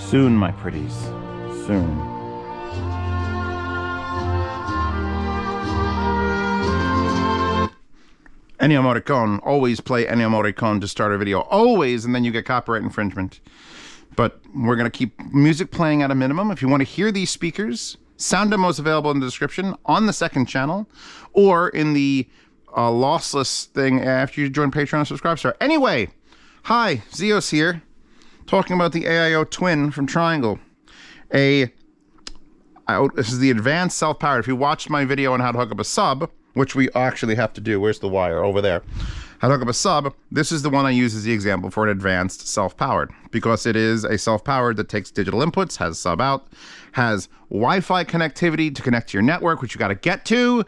Soon, my pretties. Soon. Ennio Morricone. Always play Ennio Morricone to start a video. Always, and then you get copyright infringement. But we're going to keep music playing at a minimum. If you want to hear these speakers, sound demos available in the description on the second channel or in the lossless thing after you join Patreon and subscribe star. Anyway, hi, Zeos here, talking about the AIO Twin from Triangle. This is the advanced self-powered. If you watched my video on how to hook up a sub, which we actually have to do, where's the wire? Over there. How to hook up a sub, this is the one I use as the example for an advanced self-powered, because it is a self-powered that takes digital inputs, has sub out, has Wi-Fi connectivity to connect to your network, which you got to get to.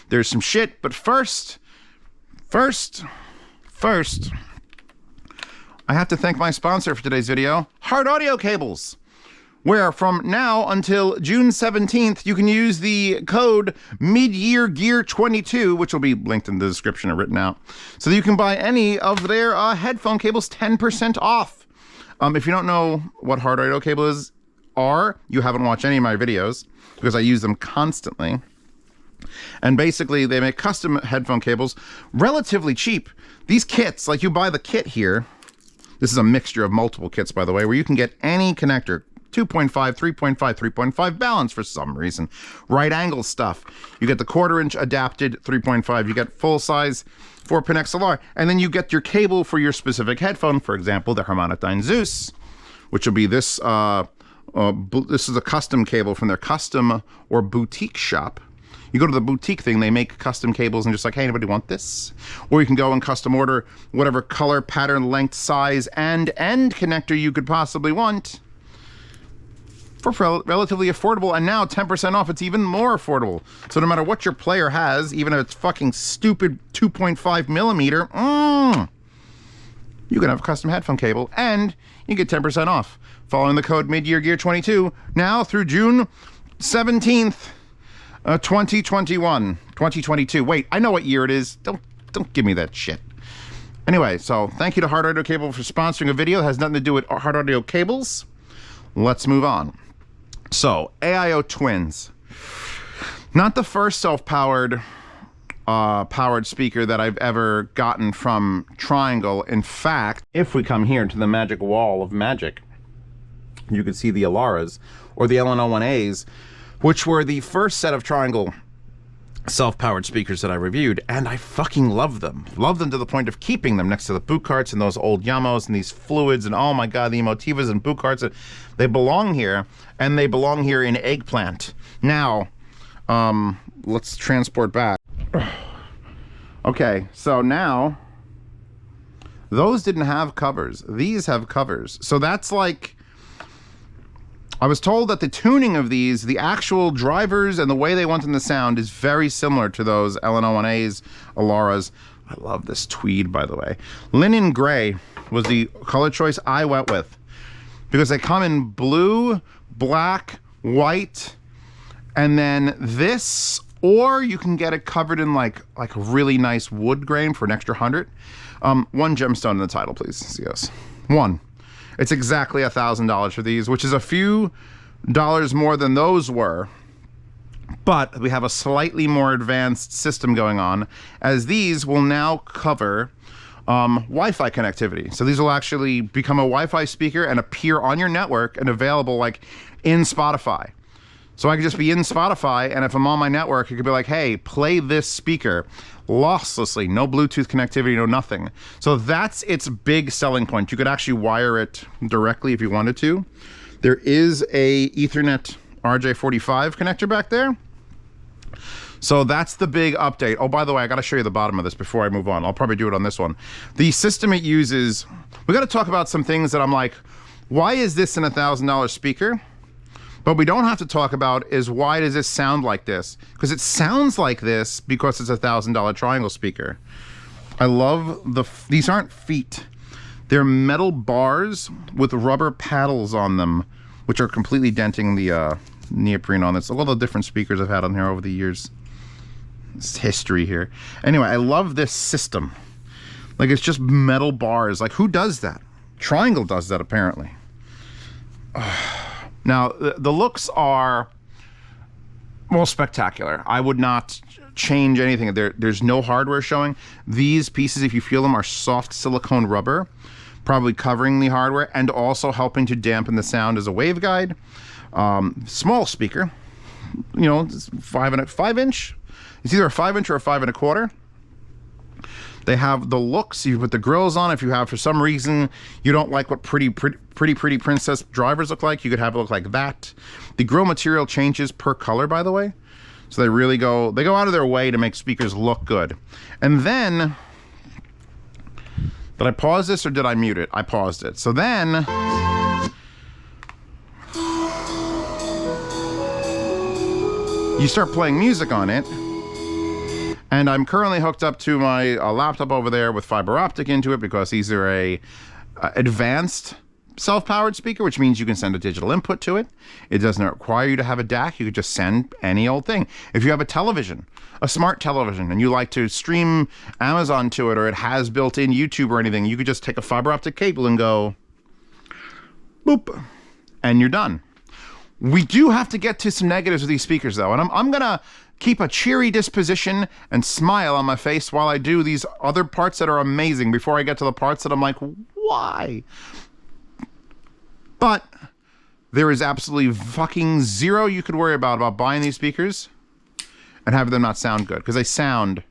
There's some shit, but first, I have to thank my sponsor for today's video, Hard Audio Cables, where from now until June 17th, you can use the code MidyearGear22, which will be linked in the description or written out, so that you can buy any of their headphone cables 10% off. If you don't know what Hard Audio Cables are, you haven't watched any of my videos, because I use them constantly. And basically, they make custom headphone cables relatively cheap. These kits, like you buy the kit here, this is a mixture of multiple kits, by the way, where you can get any connector, 2.5, 3.5, 3.5 balance for some reason. Right angle stuff. You get the 1/4 inch adapted 3.5. You get full size 4-pin XLR. And then you get your cable for your specific headphone. For example, the Harmonidyne Zeus, which will be this. This is a custom cable from their custom or boutique shop. You go to the boutique thing, they make custom cables and just like, hey, anybody want this? Or you can go and custom order whatever color, pattern, length, size, and end connector you could possibly want for relatively affordable, and now 10% off. It's even more affordable. So no matter what your player has, even if it's fucking stupid 2.5 millimeter, you can have a custom headphone cable and you get 10% off. Following the code MidyearGear22 now through June 17th, 2022. Wait, I know what year it is. Don't give me that shit. Anyway, so thank you to Hard Audio Cable for sponsoring a video that has nothing to do with Hard Audio Cables. Let's move on. So, AIO Twins. Not the first self-powered powered speaker that I've ever gotten from Triangle. In fact, if we come here to the magic wall of magic, you can see the Elaras, or the LNO1as, which were the first set of Triangle self-powered speakers that I reviewed, and I fucking love them. Love them to the point of keeping them next to the boot carts and those old Yamos and these fluids and oh my god, the Emotivas and boot carts. They belong here, and they belong here in Eggplant. Now, let's transport back. Okay, so now, those didn't have covers. These have covers. So that's like, I was told that the tuning of these, the actual drivers and the way they want them to sound is very similar to those LNO1as, Elaras. I love this tweed, by the way. Linen gray was the color choice I went with because they come in blue, black, white, and then this, or you can get it covered in like a really nice wood grain for an extra 100. One gemstone in the title, please, Zeos. One. It's exactly $1,000 for these, which is a few dollars more than those were. But we have a slightly more advanced system going on, as these will now cover Wi-Fi connectivity. So these will actually become a Wi-Fi speaker and appear on your network and available like in Spotify. So I could just be in Spotify, and if I'm on my network, it could be like, hey, play this speaker losslessly, no Bluetooth connectivity, no nothing. So that's its big selling point. You could actually wire it directly if you wanted to. There is a Ethernet RJ45 connector back there. So that's the big update. Oh, by the way, I got to show you the bottom of this before I move on. I'll probably do it on this one. The system it uses, we got to talk about some things that I'm like, why is this an $1,000 speaker? But we don't have to talk about is why does this sound like this? Because it sounds like this because it's a $1,000 Triangle speaker. I love these aren't feet. They're metal bars with rubber paddles on them, which are completely denting the neoprene on this. All the different speakers I've had on here over the years. It's history here. Anyway, I love this system. Like, it's just metal bars. Like, who does that? Triangle does that, apparently. Now, the looks are, well, spectacular. I would not change anything. There's no hardware showing. These pieces, if you feel them, are soft silicone rubber, probably covering the hardware and also helping to dampen the sound as a waveguide. Small speaker, you know, 5 inch. It's either a 5 inch or a 5 1/4. They have the looks. You put the grills on. If you have, for some reason, you don't like what pretty princess drivers look like, you could have it look like that. The grill material changes per color, by the way. So they go out of their way to make speakers look good. And then, did I pause this or did I mute it? I paused it. So then, you start playing music on it. And I'm currently hooked up to my laptop over there with fiber optic into it, because these are a advanced self-powered speaker, which means you can send a digital input to it. It doesn't require you to have a DAC. You could just send any old thing. If you have a television, a smart television, and you like to stream Amazon to it, or it has built-in YouTube or anything, you could just take a fiber optic cable and go boop, and you're done. We do have to get to some negatives with these speakers, though, and I'm gonna keep a cheery disposition and smile on my face while I do these other parts that are amazing before I get to the parts that I'm like, why? But there is absolutely fucking zero you could worry about buying these speakers and having them not sound good, because they sound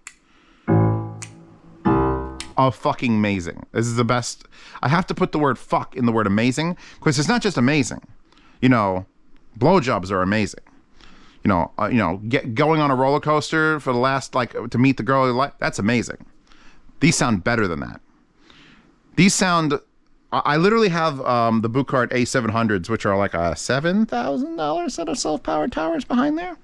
fucking amazing. This is the best. I have to put the word fuck in the word amazing, because it's not just amazing. You know, blowjobs are amazing. Going on a roller coaster for the last, to meet the girl you like, that's amazing. These sound better than that. These sound, I literally have the Bucart A700s, which are like a $7,000 set of self-powered towers behind there.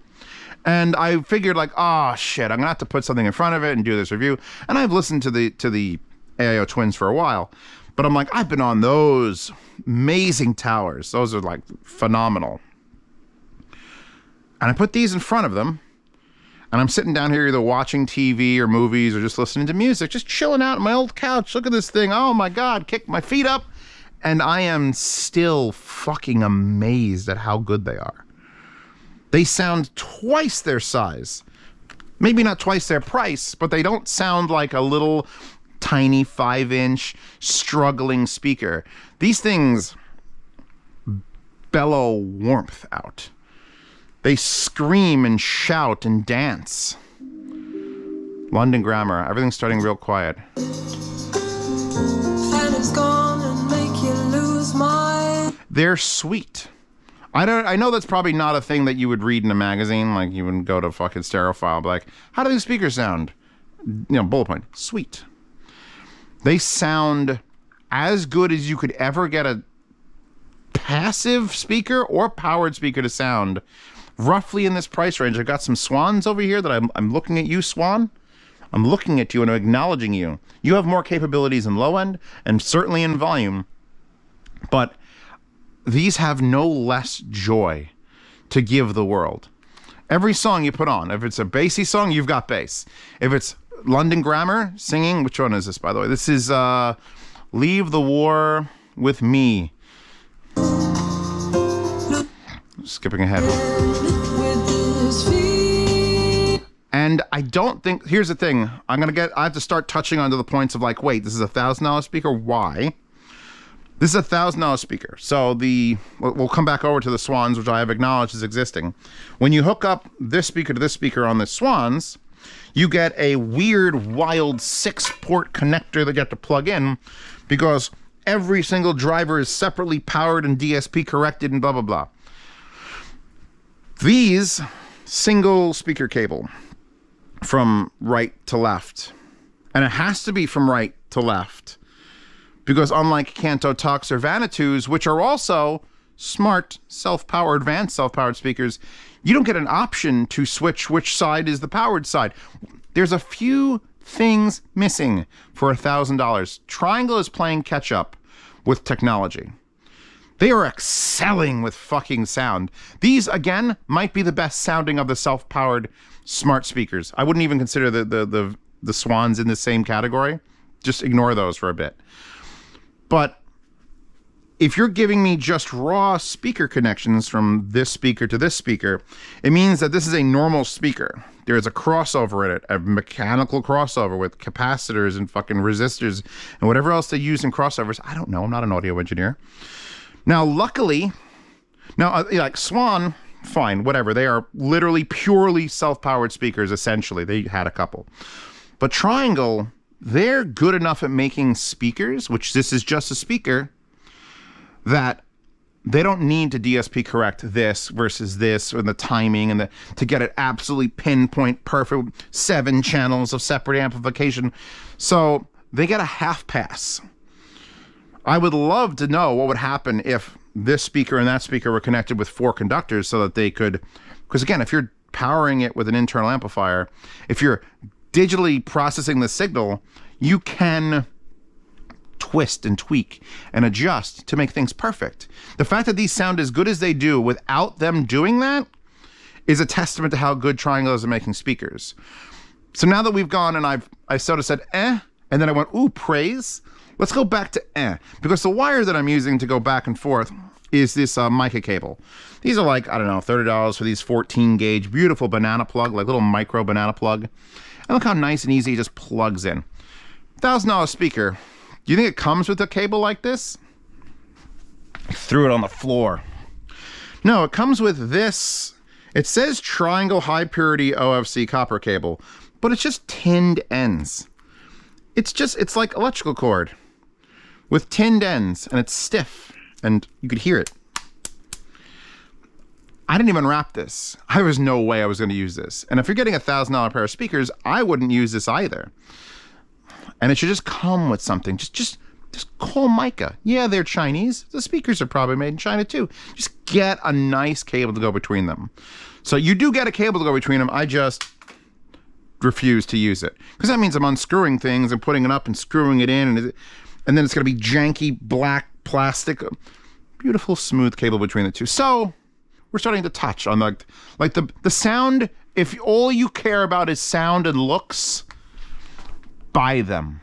And I figured oh shit, I'm gonna have to put something in front of it and do this review. And I've listened to the AIO twins for a while, but I'm like, I've been on those amazing towers. Those are phenomenal. And I put these in front of them, and I'm sitting down here either watching TV or movies or just listening to music, just chilling out on my old couch. Look at this thing. Oh my God, kick my feet up. And I am still fucking amazed at how good they are. They sound twice their size. Maybe not twice their price, but they don't sound like a little tiny 5-inch struggling speaker. These things bellow warmth out. They scream and shout and dance. London Grammar. Everything's starting real quiet. They're sweet. I know that's probably not a thing that you would read in a magazine. Like, you wouldn't go to fucking Stereophile, be like, how do these speakers sound? Bullet point. Sweet. They sound as good as you could ever get a passive speaker or powered speaker to sound. Roughly in this price range. I've got some Swans over here that I'm looking at you, Swan. I'm looking at you and I'm acknowledging you. You have more capabilities in low end and certainly in volume, but these have no less joy to give the world. Every song you put on, if it's a bassy song, you've got bass. If it's London Grammar singing, which one is this, by the way? This is Leave the War with Me. Skipping ahead. And I don't think, here's the thing, I have to start touching onto the points of wait, this is a $1,000 speaker, why? This is a $1,000 speaker. So we'll come back over to the Swans, which I have acknowledged is existing. When you hook up this speaker to this speaker on the Swans, you get a weird, wild 6-port connector that you have to plug in, because every single driver is separately powered and DSP corrected and blah, blah, blah. These single speaker cable from right to left, and it has to be from right to left, because unlike Canto Tux or Vanitus, which are also smart self-powered, advanced self-powered speakers, you don't get an option to switch which side is the powered side. There's a few things missing for $1,000. Triangle is playing catch up with technology. They are excelling with fucking sound. These, again, might be the best sounding of the self-powered smart speakers. I wouldn't even consider the Swans in the same category. Just ignore those for a bit. But if you're giving me just raw speaker connections from this speaker to this speaker, it means that this is a normal speaker. There is a crossover in it, a mechanical crossover with capacitors and fucking resistors and whatever else they use in crossovers. I don't know. I'm not an audio engineer. Now, luckily, like Swan, fine, whatever. They are literally purely self-powered speakers, essentially. They had a couple. But Triangle, they're good enough at making speakers, which this is just a speaker, that they don't need to DSP correct this versus this, or the timing, and to get it absolutely pinpoint perfect, 7 channels of separate amplification. So they get a half pass. I would love to know what would happen if this speaker and that speaker were connected with 4 conductors so that they could, because again, if you're powering it with an internal amplifier, if you're digitally processing the signal, you can twist and tweak and adjust to make things perfect. The fact that these sound as good as they do without them doing that is a testament to how good Triangle is at making speakers. So now that we've gone and I sort of said, and then I went, ooh, praise. Let's go back to because the wire that I'm using to go back and forth is this mica cable. These are like, I don't know, $30 for these 14 gauge, beautiful banana plug, like little micro banana plug. And look how nice and easy it just plugs in. $1,000 speaker. Do you think it comes with a cable like this? I threw it on the floor. No, it comes with this. It says Triangle High Purity OFC copper cable, but it's just tinned ends. It's like electrical cord with tinned ends, and it's stiff, and you could hear it. I didn't even wrap this. There was no way I was going to use this. And if you're getting a $1,000 pair of speakers, I wouldn't use this either. And it should just come with something. Just call Mica. Yeah, they're Chinese. The speakers are probably made in China too. Just get a nice cable to go between them. So you do get a cable to go between them. I just refuse to use it, because that means I'm unscrewing things and putting it up and screwing it in, and then it's going to be janky black plastic. Beautiful smooth cable between the two. So we're starting to touch on the sound. If all you care about is sound and looks, buy them.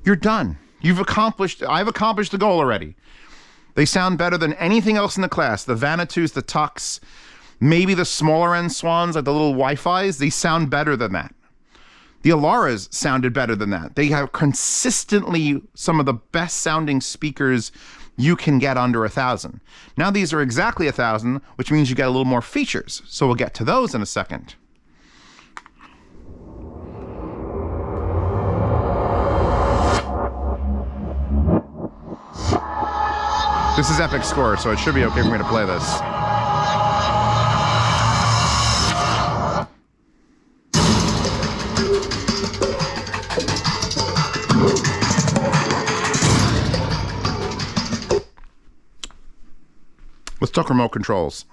You're done. I've accomplished the goal already. They sound better than anything else in the class. The Vanitus, the Tux, maybe the smaller end Swans, like the little Wi-Fis, they sound better than that. The Elaras sounded better than that. They have consistently some of the best sounding speakers you can get under 1,000. Now these are exactly 1,000, which means you get a little more features. So we'll get to those in a second. This is Epic Score, so it should be okay for me to play this. Let's talk remote controls.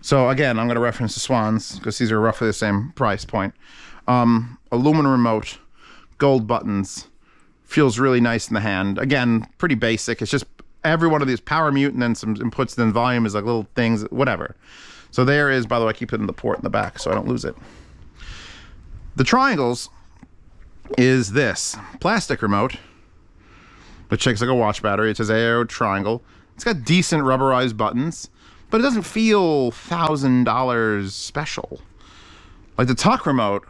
So again, I'm going to reference the Swans because these are roughly the same price point. Aluminum remote, gold buttons, feels really nice in the hand. Again, pretty basic. It's just every one of these power mute and then some inputs, then volume is like little things, whatever. So there is, by the way, I keep it in the port in the back so I don't lose it. The Triangles is this plastic remote, which shakes like a watch battery. It says AIO Triangle. It's got decent rubberized buttons, but it doesn't feel $1,000 special. Like the Tuck remote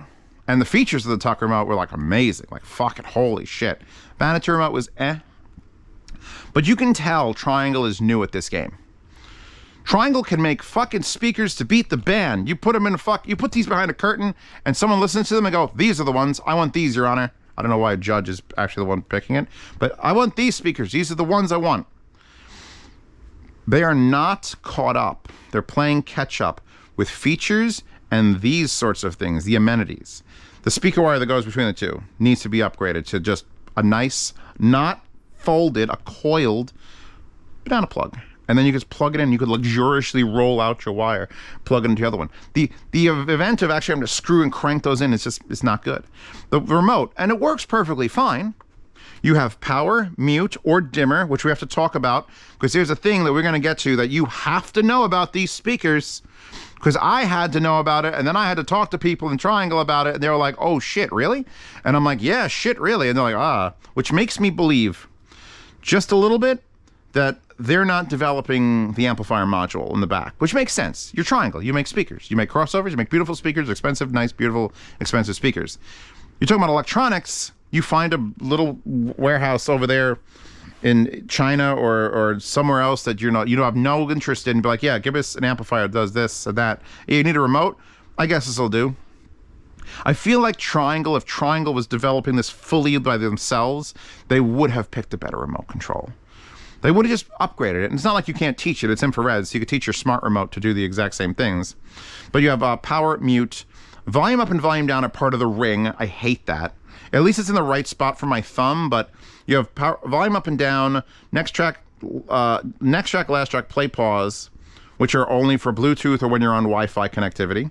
and the features of the Tuck remote were like amazing, like fucking holy shit. Vanity remote was but you can tell Triangle is new at this game. Triangle can make fucking speakers to beat the band. You put them in you put these behind a curtain and someone listens to them and go, these are the ones, I want these, Your Honor. I don't know why a judge is actually the one picking it, but I want these speakers. These are the ones I want. They are not caught up. They're playing catch up with features and these sorts of things, the amenities. The speaker wire that goes between the two needs to be upgraded to just a nice, not folded, a coiled banana plug. And then you just plug it in. You could luxuriously roll out your wire, plug it into the other one. The event of actually having to screw and crank those in, it's not good. The remote, and it works perfectly fine. You have power, mute, or dimmer, which we have to talk about, because here's a thing that we're going to get to that you have to know about these speakers, because I had to know about it, and then I had to talk to people in Triangle about it, and they were like, oh, shit, really? And I'm like, yeah, shit, really? And they're like, which makes me believe just a little bit that they're not developing the amplifier module in the back, which makes sense. You're Triangle. You make speakers. You make crossovers. You make beautiful speakers, expensive, nice, beautiful, expensive speakers. You're talking about electronics. You find a little warehouse over there in China or somewhere else that you don't have no interest in. Be like, yeah, give us an amplifier that does this and that. You need a remote? I guess this will do. I feel like Triangle, if Triangle was developing this fully by themselves, they would have picked a better remote control. They would have just upgraded it. And it's not like you can't teach it. It's infrared, so you could teach your smart remote to do the exact same things. But you have power, mute, volume up and volume down are part of the ring. I hate that. At least it's in the right spot for my thumb, but you have power, volume up and down, next track, last track, play, pause, which are only for Bluetooth or when you're on Wi-Fi connectivity.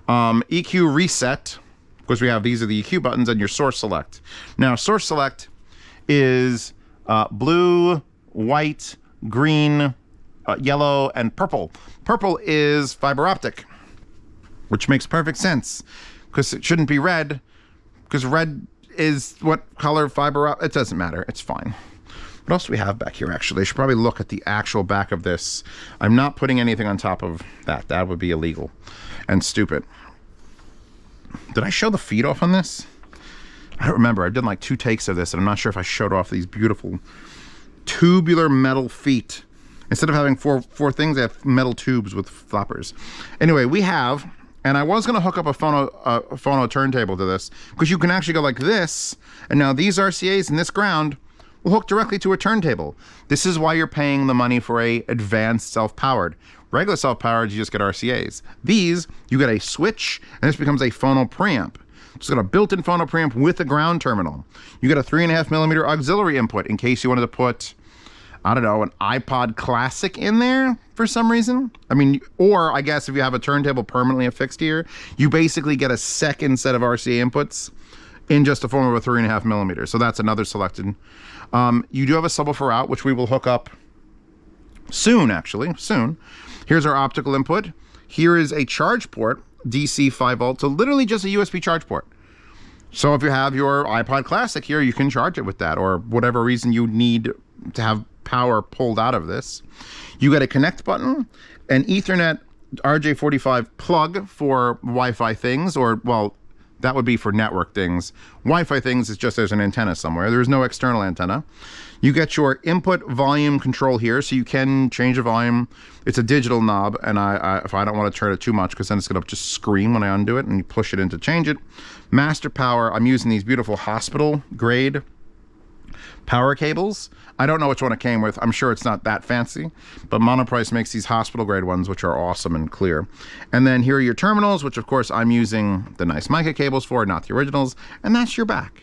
EQ reset, because we have these are the EQ buttons, and your source select. Now, source select is blue, white, green, yellow, and purple. Purple is fiber optic, which makes perfect sense because it shouldn't be red, because red is what color fiber optic. It doesn't matter. It's fine. What else do we have back here, actually? I should probably look at the actual back of this. I'm not putting anything on top of that. That would be illegal and stupid. Did I show the feed off on this? I don't remember. I've done like 2 takes of this, and I'm not sure if I showed off these beautiful tubular metal feet. Instead of having four things, I have metal tubes with flappers. Anyway, we have, and I was going to hook up a phono turntable to this, because you can actually go like this, and now these RCAs and this ground will hook directly to a turntable. This is why you're paying the money for a advanced self-powered. Regular self-powered, you just get RCAs. These, you get a switch, and this becomes a phono preamp. It's got a built-in phono preamp with a ground terminal. You get a 3.5mm auxiliary input in case you wanted to put, I don't know, an iPod Classic in there for some reason. I mean, or I guess if you have a turntable permanently affixed here, you basically get a second set of RCA inputs in just the form of a 3.5mm. So that's another selected. You do have a subwoofer out, which we will hook up soon, actually, soon. Here's our optical input. Here is a charge port, DC 5 volt, so literally just a USB charge port. So if you have your iPod Classic here, you can charge it with that, or whatever reason you need to have power pulled out of this. You get a connect button, an Ethernet RJ45 plug for Wi-Fi things, or, well, that would be for network things. Wi-Fi things is just there's an antenna somewhere. There's no external antenna. You get your input volume control here, so you can change the volume. It's a digital knob, and if I don't want to turn it too much, because then it's going to just scream when I undo it, and you push it in to change it. Master power, I'm using these beautiful hospital grade power cables. I don't know which one it came with. I'm sure it's not that fancy, but Monoprice makes these hospital grade ones, which are awesome and clear. And then here are your terminals, which of course I'm using the nice mica cables for, not the originals, and that's your back.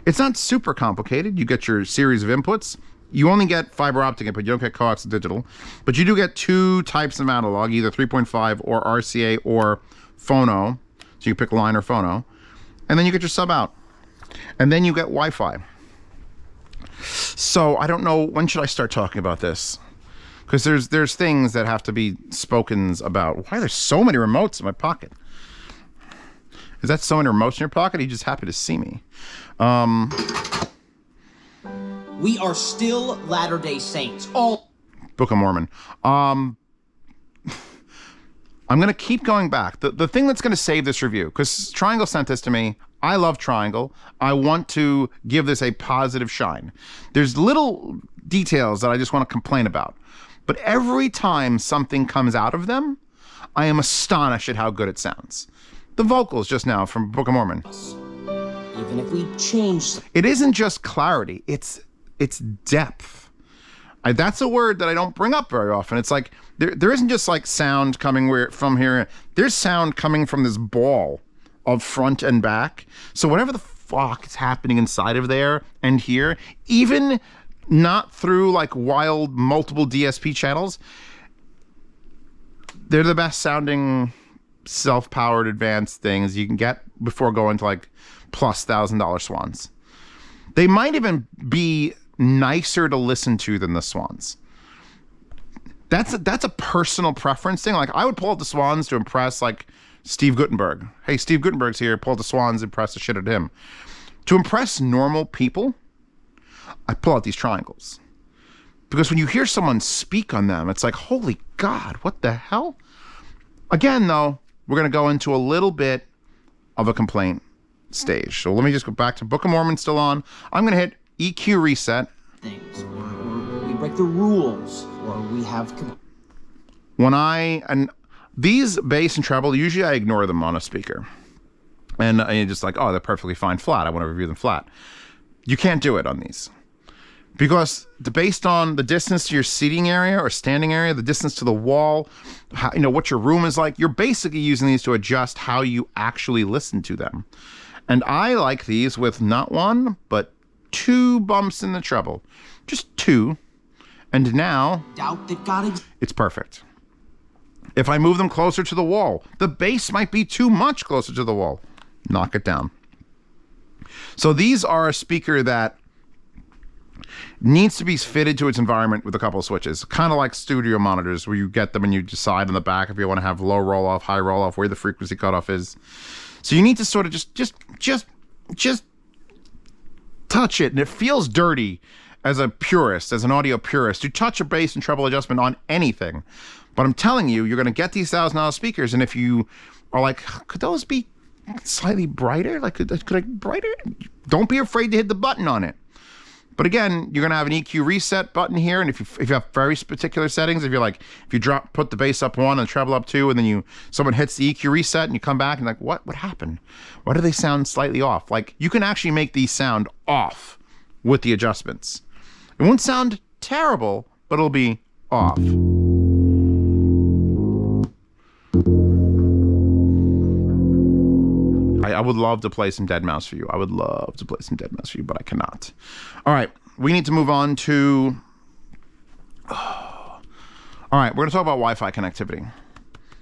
It's not super complicated. You get your series of inputs. You only get fiber optic input. You don't get coax digital, but you do get 2 types of analog, either 3.5 or RCA or phono. So you pick line or phono, and then you get your sub out, and then you get Wi-Fi. So I don't know, when should I start talking about this? Because there's things that have to be spoken about. Why are there so many remotes in my pocket? Is that so many remotes in your pocket? Are you just happy to see me? We are still Latter-day Saints. All Book of Mormon. I'm going to keep going back. The thing that's going to save this review, because Triangle sent this to me. I love Triangle. I want to give this a positive shine. There's little details that I just want to complain about. But every time something comes out of them, I am astonished at how good it sounds. The vocals just now from Book of Mormon. even if we change. It isn't just clarity, it's depth. That's a word that I don't bring up very often. It's like, there isn't just like sound coming from here. There's sound coming from this ball of front and back. So whatever the fuck is happening inside of there and here, even not through like wild multiple DSP channels, they're the best sounding self-powered advanced things you can get before going to like plus $1,000 Swans. They might even be nicer to listen to than the Swans. That's a personal preference thing. Like I would pull out the Swans to impress like Steve Guttenberg. Hey, Steve Guttenberg's here. Pull out the Swans, impress the shit out of him. To impress normal people, I pull out these triangles Because when you hear someone speak on them, it's like, holy God, what the hell? Again, though, we're going to go into a little bit of a complaint stage. So let me just go back to Book of Mormon still on. I'm going to hit EQ reset. Things, or we break the rules, or we have... And these bass and treble, usually I ignore them on a speaker. And you're just like, oh, they're perfectly fine flat. I want to review them flat. You can't do it on these. Because based on the distance to your seating area or standing area, the distance to the wall, how, what your room is like, you're basically using these to adjust how you actually listen to them. And I like these with not one, but 2 bumps in the treble. Just 2. And now, doubt that God it's perfect. If I move them closer to the wall, the bass might be too much closer to the wall. Knock it down. So these are a speaker that needs to be fitted to its environment with a couple of switches, kind of like studio monitors where you get them and you decide on the back if you want to have low roll off, high roll off, where the frequency cutoff is. So you need to sort of just touch it, and it feels dirty as a purist, as an audio purist, to touch a bass and treble adjustment on anything. But I'm telling you, you're going to get these $1,000 speakers, and if you are like, could those be slightly brighter? Like, could I brighter? Don't be afraid to hit the button on it. But again, you're going to have an EQ reset button here, and if you have very particular settings, if you put the bass up 1 and the treble up 2, and then someone hits the EQ reset, and you come back and like, what happened? Why do they sound slightly off? Like, you can actually make these sound off with the adjustments. It won't sound terrible, but it'll be off. I would love to play some Deadmau5 for you. I would love to play some Deadmau5 for you, but I cannot. All right, we need to move on to... All right, we're going to talk about Wi-Fi connectivity.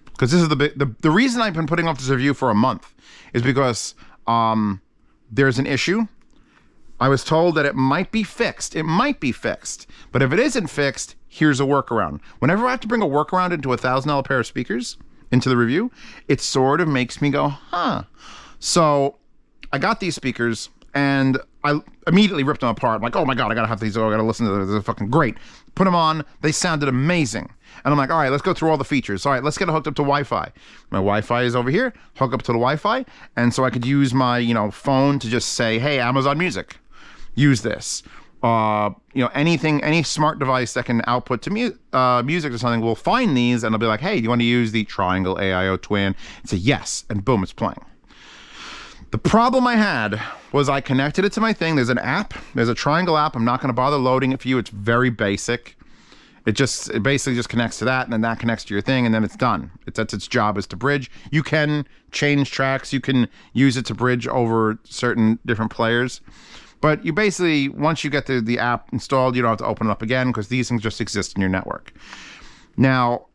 Because this is the reason I've been putting off this review for a month is because there's an issue. I was told that it might be fixed. It might be fixed. But if it isn't fixed, here's a workaround. Whenever I have to bring a workaround into a $1,000 pair of speakers into the review, it sort of makes me go, huh. So I got these speakers and I immediately ripped them apart. I'm like, oh my God, I gotta have these. Oh, I gotta listen to them. They're fucking great. Put them on. They sounded amazing. And I'm like, all right, let's go through all the features. All right, let's get it hooked up to Wi-Fi. My Wi-Fi is over here. Hook up to the Wi-Fi. And so I could use my, phone to just say, hey, Amazon Music, use this. Anything, any smart device that can output to music or something will find these and it'll be like, hey, do you want to use the triangle AIO twin? And say yes, and boom, it's playing. The problem I had was I connected it to my thing. There's an app. There's a triangle app. I'm not going to bother loading it for you. It's very basic. It basically just connects to that, and then that connects to your thing, and then it's done. That's its job, is to bridge. You can change tracks. You can use it to bridge over certain different players. But you basically, once you get the app installed, you don't have to open it up again because these things just exist in your network. Now,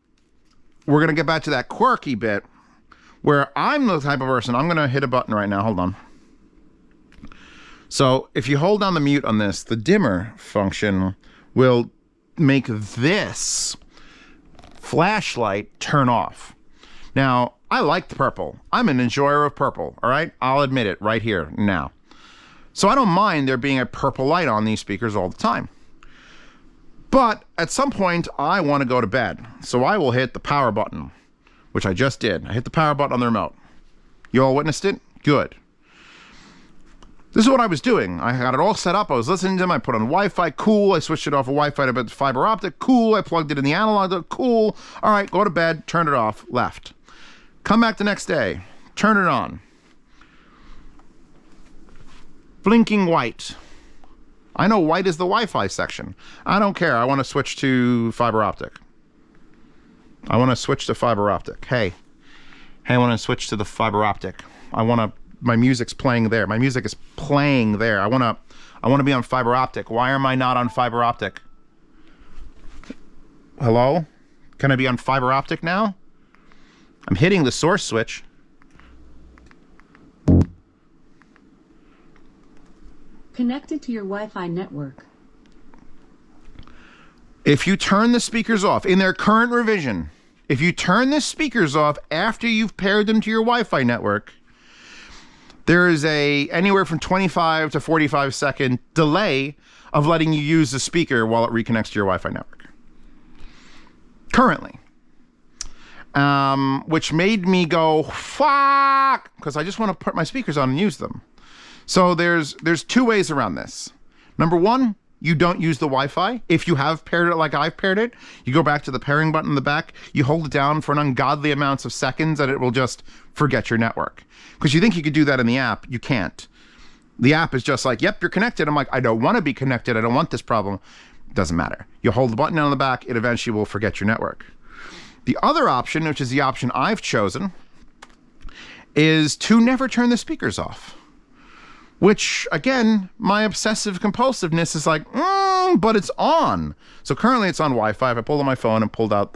we're going to get back to that quirky bit where I'm the type of person, I'm going to hit a button right now. Hold on. So if you hold down the mute on this, the dimmer function will make this flashlight turn off. Now, I like the purple. I'm an enjoyer of purple, all right? I'll admit it right here now. So I don't mind there being a purple light on these speakers all the time. But at some point, I want to go to bed. So I will hit the power button, which I just did. I hit the power button on the remote. You all witnessed it? Good. This is what I was doing. I got it all set up. I was listening to them. I put on Wi-Fi. Cool. I switched it off of Wi-Fi to fiber optic. Cool. I plugged it in the analog. Cool. All right, go to bed. Turn it off. Left. Come back the next day. Turn it on. Blinking white. I know white is the Wi-Fi section. I don't care. I want to switch to fiber optic. I want to switch to fiber optic. Hey, I want to switch to the fiber optic. My music's playing there. My music is playing there. I want to be on fiber optic. Why am I not on fiber optic? Hello? Can I be on fiber optic now? I'm hitting the source switch. Connected to your Wi-Fi network. If you turn the speakers off, in their current revision, if you turn the speakers off after you've paired them to your Wi-Fi network, there is a anywhere from 25 to 45 second delay of letting you use the speaker while it reconnects to your Wi-Fi network. Currently. Which made me go, fuck, because I just want to put my speakers on and use them. So there's two ways around this. Number one, you don't use the Wi-Fi. If you have paired it like I've paired it, you go back to the pairing button in the back, you hold it down for an ungodly amounts of seconds and it will just forget your network. Because you think you could do that in the app, you can't. The app is just like, yep, you're connected. I'm like, I don't want to be connected. I don't want this problem. It doesn't matter. You hold the button down on the back, it eventually will forget your network. The other option, which is the option I've chosen, is to never turn the speakers off. Which, again, my obsessive compulsiveness is like, but it's on. So currently it's on Wi-Fi. If I pulled on my phone and pulled out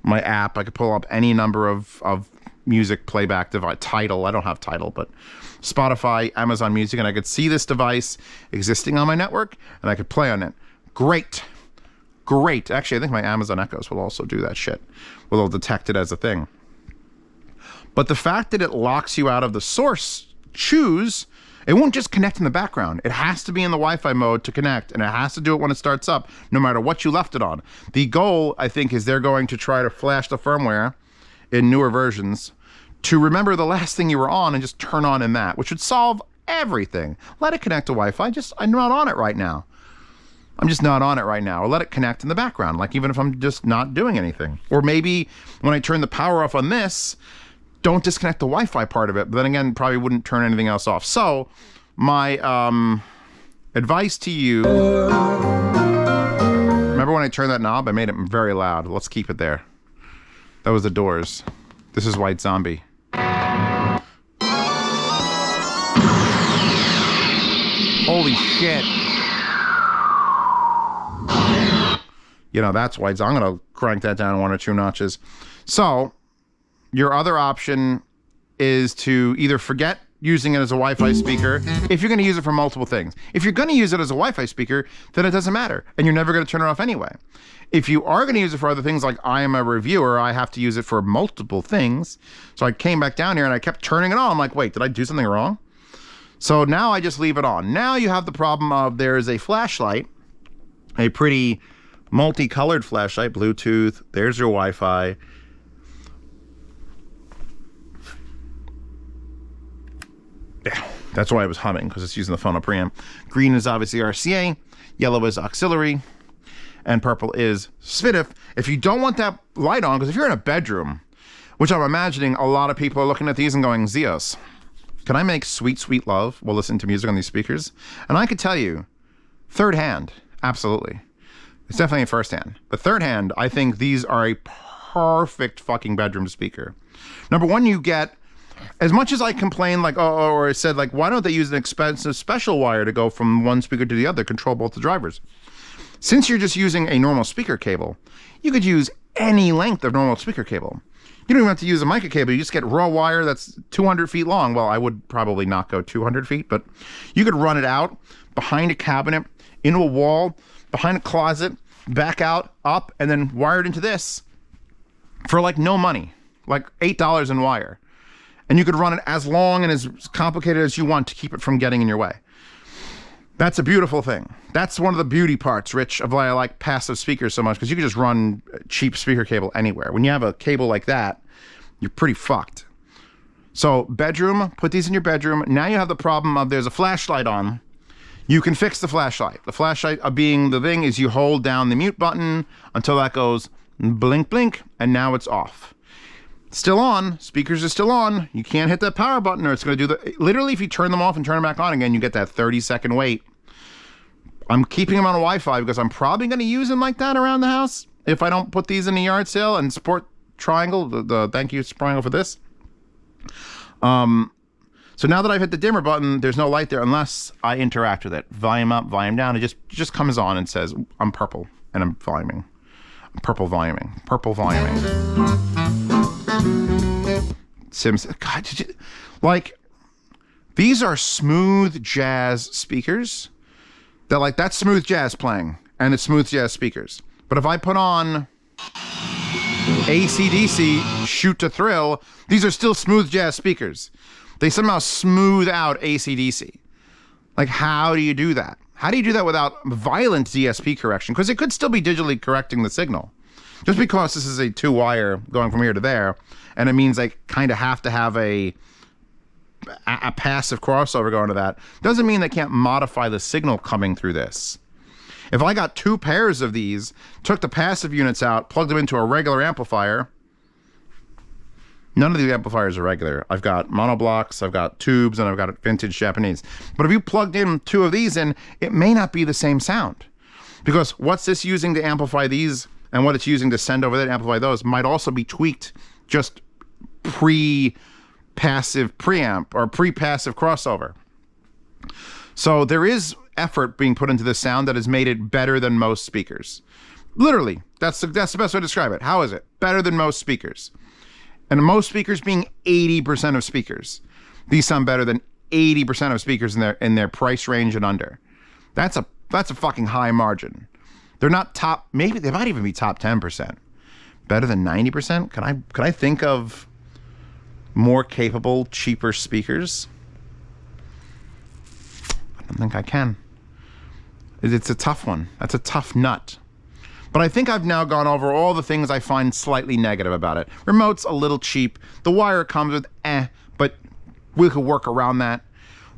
my app, I could pull up any number of music playback device. Tidal, I don't have Tidal, but Spotify, Amazon Music, and I could see this device existing on my network, and I could play on it. Great. Great. Actually, I think my Amazon Echoes will also do that shit. Well, they'll detect it as a thing. But the fact that it locks you out of the source choose, it won't just connect in the background. It has to be in the Wi-Fi mode to connect, and it has to do it when it starts up, no matter what you left it on. The goal, I think, is they're going to try to flash the firmware in newer versions to remember the last thing you were on and just turn on in that, which would solve everything. Let it connect to Wi-Fi. I'm not on it right now. I'm just not on it right now. Or let it connect in the background, like even if I'm just not doing anything. Or maybe when I turn the power off on this, don't disconnect the Wi-Fi part of it. But then again, probably wouldn't turn anything else off. So my advice to you, remember when I turned that knob? I made it very loud. Let's keep it there. That was the Doors. This is White Zombie. Holy shit. You know, that's White Zombie. I'm going to crank that down 1 or 2 notches. So your other option is to either forget using it as a Wi-Fi speaker if you're going to use it for multiple things. If you're going to use it as a Wi-Fi speaker, then it doesn't matter, and you're never going to turn it off anyway. If you are going to use it for other things, like I am a reviewer, I have to use it for multiple things. So I came back down here and I kept turning it on. I'm like, wait, did I do something wrong? So now I just leave it on. Now you have the problem of there is a flashlight, a pretty multicolored flashlight, Bluetooth, there's your Wi-Fi. Yeah, that's why I was humming, because it's using the phono preamp. Green is obviously RCA, yellow is auxiliary, and purple is SPDIF. If you don't want that light on, because if you're in a bedroom, which I'm imagining a lot of people are looking at these and going, Zeos, can I make sweet, sweet love while listening to music on these speakers? And I could tell you, third hand, absolutely. It's definitely a first hand. But third hand, I think these are a perfect fucking bedroom speaker. Number one, you get, as much as I complain, like, or I said, like, why don't they use an expensive special wire to go from one speaker to the other, control both the drivers? Since you're just using a normal speaker cable, you could use any length of normal speaker cable. You don't even have to use a mica cable. You just get raw wire that's 200 feet long. Well, I would probably not go 200 feet, but you could run it out behind a cabinet, into a wall, behind a closet, back out, up, and then wire it into this for like no money, like $8 in wire. And you could run it as long and as complicated as you want to keep it from getting in your way. That's a beautiful thing. That's one of the beauty parts, Rich, of why I like passive speakers so much, because you can just run cheap speaker cable anywhere. When you have a cable like that, you're pretty fucked. So bedroom, put these in your bedroom. Now you have the problem of there's a flashlight on. You can fix the flashlight. The flashlight being the thing is you hold down the mute button until that goes blink, blink, and now it's off. Still on, speakers are still on. You can't hit that power button or it's going to do the, literally if you turn them off and turn them back on again, you get that 30-second wait. I'm keeping them on Wi-Fi because I'm probably going to use them like that around the house if I don't put these in the yard sale and support Triangle, the thank you Triangle for this. So now that I've hit the dimmer button, there's no light there unless I interact with it. Volume up, volume down. It just comes on and says, I'm purple and I'm voluming. I'm purple voluming. Purple voluming. Sims, God, like, these are smooth jazz speakers. They're like, that's smooth jazz playing, and it's smooth jazz speakers. But if I put on AC/DC, Shoot to Thrill, these are still smooth jazz speakers. They somehow smooth out AC/DC. Like, how do you do that? How do you do that without violent DSP correction? Because it could still be digitally correcting the signal. Just because this is a 2-wire going from here to there, and it means I kind of have to have a passive crossover going to that, doesn't mean they can't modify the signal coming through this. If I got 2 pairs of these, took the passive units out, plugged them into a regular amplifier, none of these amplifiers are regular. I've got monoblocks, I've got tubes, and I've got vintage Japanese. But if you plugged in 2 of these in, it may not be the same sound. Because what's this using to amplify these and what it's using to send over there to amplify those might also be tweaked just pre-passive preamp or pre-passive crossover. So there is effort being put into this sound that has made it better than most speakers. Literally, that's the best way to describe it. How is it? Better than most speakers. And most speakers being 80% of speakers. These sound better than 80% of speakers in their price range and under. That's a fucking high margin. They're not top, maybe they might even be top 10%. Better than 90%? Can I think of more capable, cheaper speakers? I don't think I can. It's a tough one. That's a tough nut. But I think I've now gone over all the things I find slightly negative about it. Remote's a little cheap. The wire comes with but we could work around that.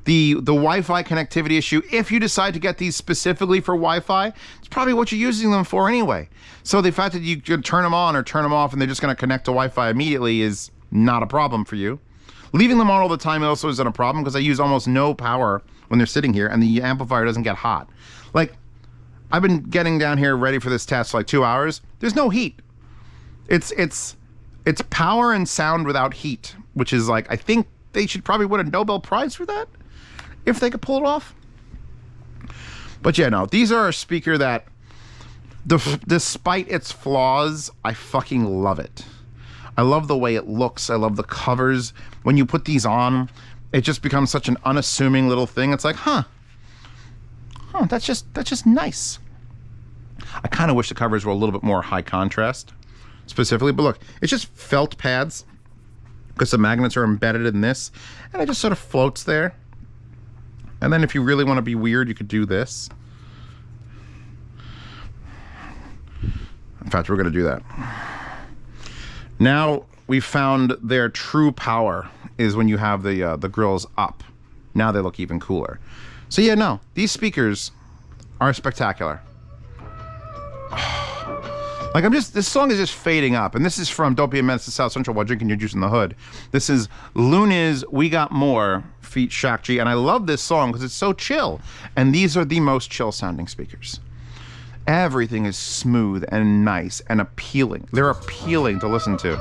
The Wi-Fi connectivity issue, if you decide to get these specifically for Wi-Fi, it's probably what you're using them for anyway. So the fact that you could turn them on or turn them off and they're just going to connect to Wi-Fi immediately is not a problem for you. Leaving them on all the time also isn't a problem because I use almost no power when they're sitting here and the amplifier doesn't get hot. Like, I've been getting down here ready for this test for like 2 hours. There's no heat. It's power and sound without heat, which is like, I think they should probably win a Nobel Prize for that, if they could pull it off. But yeah, no, these are a speaker that, despite its flaws, I fucking love it. I love the way it looks. I love the covers. When you put these on, it just becomes such an unassuming little thing. It's like, that's just nice. I kind of wish the covers were a little bit more high contrast, specifically. But look, it's just felt pads because the magnets are embedded in this, and it just sort of floats there. And then if you really want to be weird, you could do this. In fact, we're going to do that. Now we've found their true power is when you have the grills up. Now they look even cooler. So yeah, no, these speakers are spectacular. Like, this song is just fading up, and this is from Don't Be a Menace to South Central While Drinking Your Juice in the Hood. This is Luna's We Got More feat. Shaq G, and I love this song because it's so chill, and these are the most chill sounding speakers. Everything is smooth and nice and appealing. They're appealing to listen to.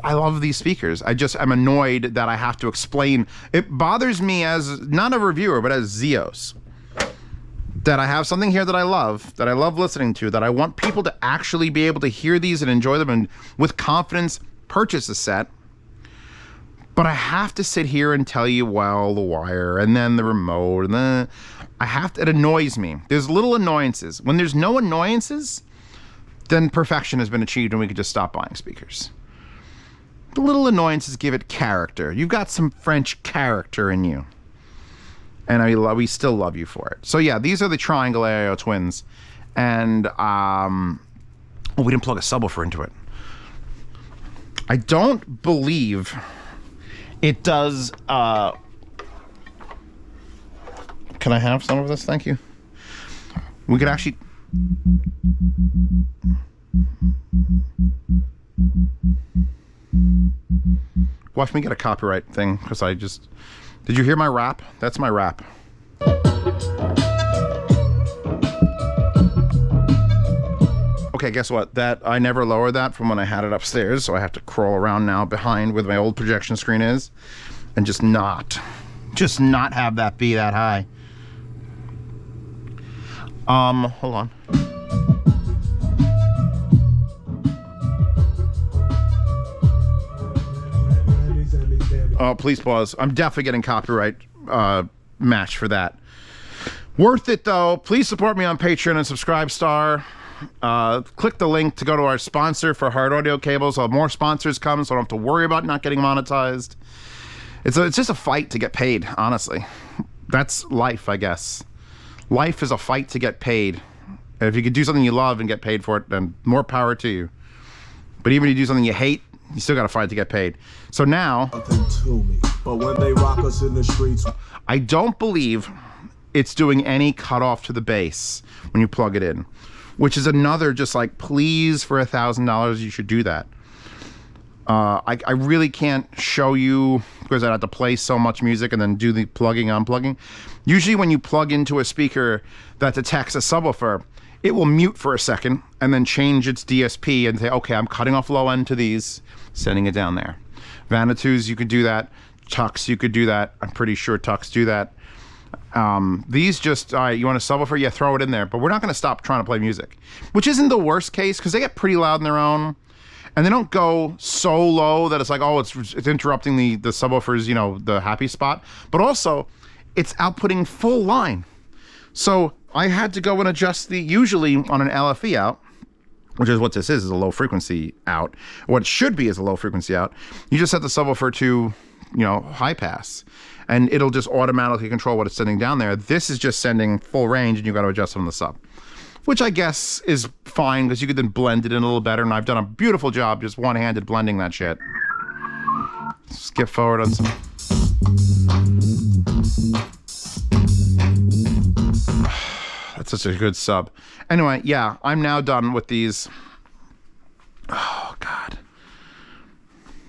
I love these speakers. I'm annoyed that I have to explain. It bothers me as, not a reviewer, but as Zeos, that I have something here that I love listening to, that I want people to actually be able to hear these and enjoy them and with confidence purchase a set. But I have to sit here and tell you, well, the wire and then the remote and then it annoys me. There's little annoyances. When there's no annoyances, then perfection has been achieved and we could just stop buying speakers. The little annoyances give it character. You've got some French character in you. And we still love you for it. So yeah, these are the Triangle AIO twins. And we didn't plug a subwoofer into it. I don't believe it does. Can I have some of this? Thank you. We could actually. Watch me get a copyright thing, because I just... Did you hear my rap? That's my rap. Okay, guess what? That I never lowered that from when I had it upstairs, so I have to crawl around now behind where my old projection screen is, and just not have that be that high. Hold on. Oh, please pause. I'm definitely getting copyright match for that. Worth it though. Please support me on Patreon and Subscribe Star. click the link to go to our sponsor for hard audio cables. So more sponsors come, so I don't have to worry about not getting monetized. It's just a fight to get paid, honestly. That's life, I guess. Life is a fight to get paid. And if you could do something you love and get paid for it, then more power to you. But even if you do something you hate, you still got to fight to get paid. So now, but when they rock us in the streets, I don't believe it's doing any cutoff to the bass when you plug it in, which is another just like, please, for $1,000, you should do that. I really can't show you because I'd have to play so much music and then do the plugging, unplugging. Usually when you plug into a speaker that detects a subwoofer, it will mute for a second and then change its DSP and say, okay, I'm cutting off low end to these, sending it down there. Vanitus, you could do that. Tux, you could do that. I'm pretty sure Tux do that. These just, all right, you want a subwoofer? Yeah, throw it in there. But we're not going to stop trying to play music, which isn't the worst case because they get pretty loud on their own. And they don't go so low that it's like, oh, it's interrupting the subwoofer's, you know, the happy spot. But also, it's outputting full line. So I had to go and adjust usually on an LFE out, which is what this is a low frequency out. What it should be is a low frequency out. You just set the subwoofer to, you know, high pass, and it'll just automatically control what it's sending down there. This is just sending full range, and you got to adjust it on the sub, which I guess is fine because you could then blend it in a little better. And I've done a beautiful job just one-handed blending that shit. Skip forward on some. That's such a good sub. Anyway, yeah, I'm now done with these. Oh, God.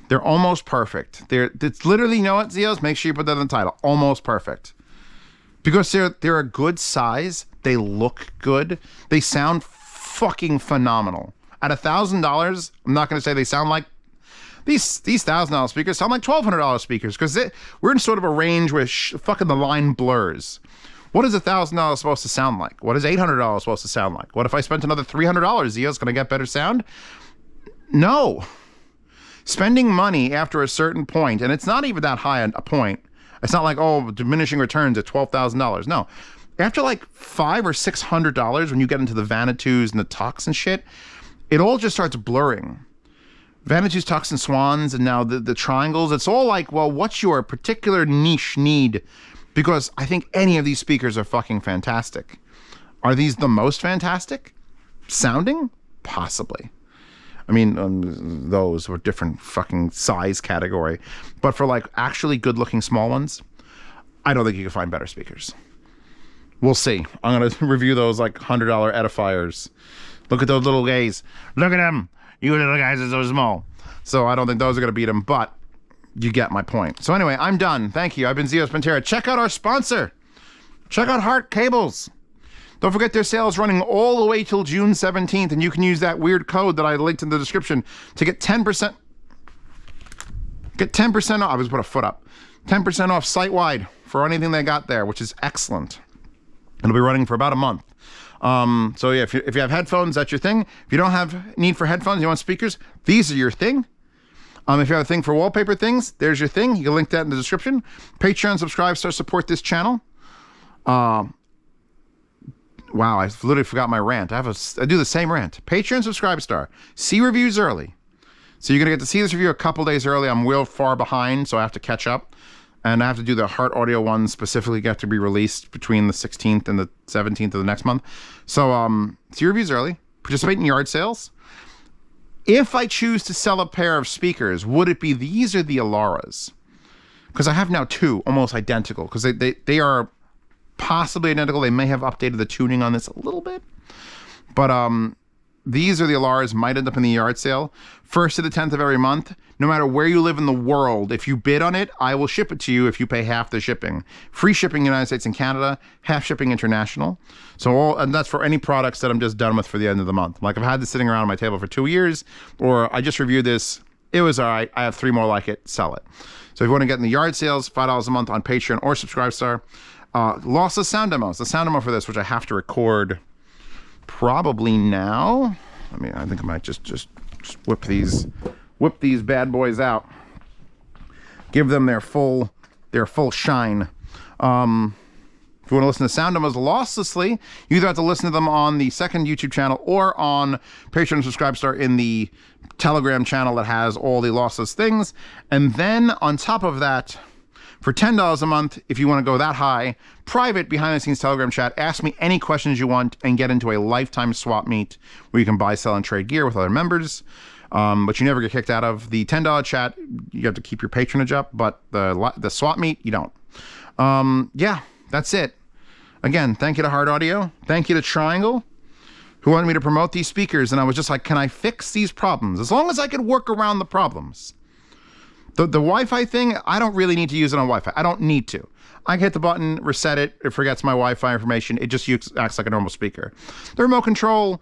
They're almost perfect. It's literally, you know what, Zeos? Make sure you put that in the title. Almost perfect. Because they're a good size. They look good. They sound fucking phenomenal. At $1,000, I'm not going to say they sound like these $1,000 speakers sound like $1,200 speakers because we're in sort of a range where fucking the line blurs. What is $1,000 supposed to sound like? What is $800 supposed to sound like? What if I spent another $300? Zeo's going to get better sound? No. Spending money after a certain point, and it's not even that high a point. It's not like, oh, diminishing returns at $12,000. No. After like $500 or $600, when you get into the Vanitus and the Tux and shit, it all just starts blurring. Vanitus, Tux, and Swans, and now the triangles. It's all like, well, what's your particular niche need? Because I think any of these speakers are fucking fantastic. Are these the most fantastic sounding? Possibly. I mean, those were different fucking size category. But for like actually good looking small ones, I don't think you can find better speakers. We'll see. I'm going to review those like $100 edifiers. Look at those little guys. Look at them. You little guys are so small. So I don't think those are going to beat them, but you get my point. So anyway, I'm done. Thank you. I've been Zeospantera. Check out our sponsor. Check out Heart Cables. Don't forget their sales running all the way till June 17th, and you can use that weird code that I linked in the description to get 10%. Get 10% off. I just put a foot up. 10% off site-wide for anything they got there, which is excellent. It'll be running for about a month. So yeah, if you have headphones, that's your thing. If you don't have need for headphones, you want speakers, these are your thing. If you have a thing for wallpaper things, there's your thing. You can link that in the description. Patreon, subscribe, start support this channel. Wow, I literally forgot my rant. I do the same rant. Patreon, subscribe, star. See reviews early. So you're gonna get to see this review a couple days early. I'm real far behind, so I have to catch up. And I have to do the Heart Audio one specifically, got to be released between the 16th and the 17th of the next month. So see reviews early. Participate in yard sales. If I choose to sell a pair of speakers, would it be these or the Elaras? Because I have now two almost identical, because they are possibly identical. They may have updated the tuning on this a little bit. But these are the Elaras, might end up in the yard sale. 1st to the 10th of every month. No matter where you live in the world, if you bid on it, I will ship it to you if you pay half the shipping. Free shipping in the United States and Canada, half shipping international. So and that's for any products that I'm just done with for the end of the month. Like I've had this sitting around on my table for 2 years, or I just reviewed this. It was all right. I have 3 more like it. Sell it. So if you want to get in the yard sales, $5 a month on Patreon or Subscribestar. Lossless sound demos. The sound demo for this, which I have to record probably now. I mean, I think I might just whip these bad boys out. Give them their full shine. For If you want to listen to sound demos losslessly, you either have to listen to them on the second YouTube channel or on Patreon and Subscribestar in the Telegram channel that has all the lossless things. And then on top of that, for $10 a month, if you want to go that high, private behind-the-scenes Telegram chat, ask me any questions you want and get into a lifetime swap meet where you can buy, sell, and trade gear with other members, but you never get kicked out of. The $10 chat, you have to keep your patronage up, but the swap meet, you don't. Yeah, that's it. Again, thank you to Hard Audio. Thank you to Triangle, who wanted me to promote these speakers, and I was just like, can I fix these problems? As long as I could work around the problems. The Wi-Fi thing, I don't really need to use it on Wi-Fi. I don't need to. I can hit the button, reset it, it forgets my Wi-Fi information, it just acts like a normal speaker. The remote control,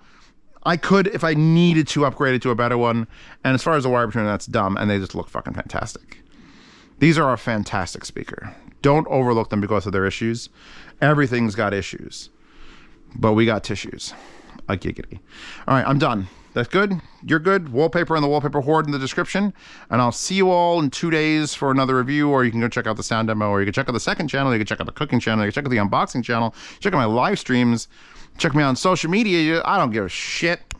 I could, if I needed to, upgrade it to a better one. And as far as the wire between, that's dumb, and they just look fucking fantastic. These are a fantastic speaker. Don't overlook them because of their issues. Everything's got issues. But we got tissues. A giggity. All right, I'm done. That's good. You're good. Wallpaper and the wallpaper horde in the description. And I'll see you all in 2 days for another review, or you can go check out the sound demo, or you can check out the second channel, you can check out the cooking channel, you can check out the unboxing channel, check out my live streams, check me out on social media. I don't give a shit.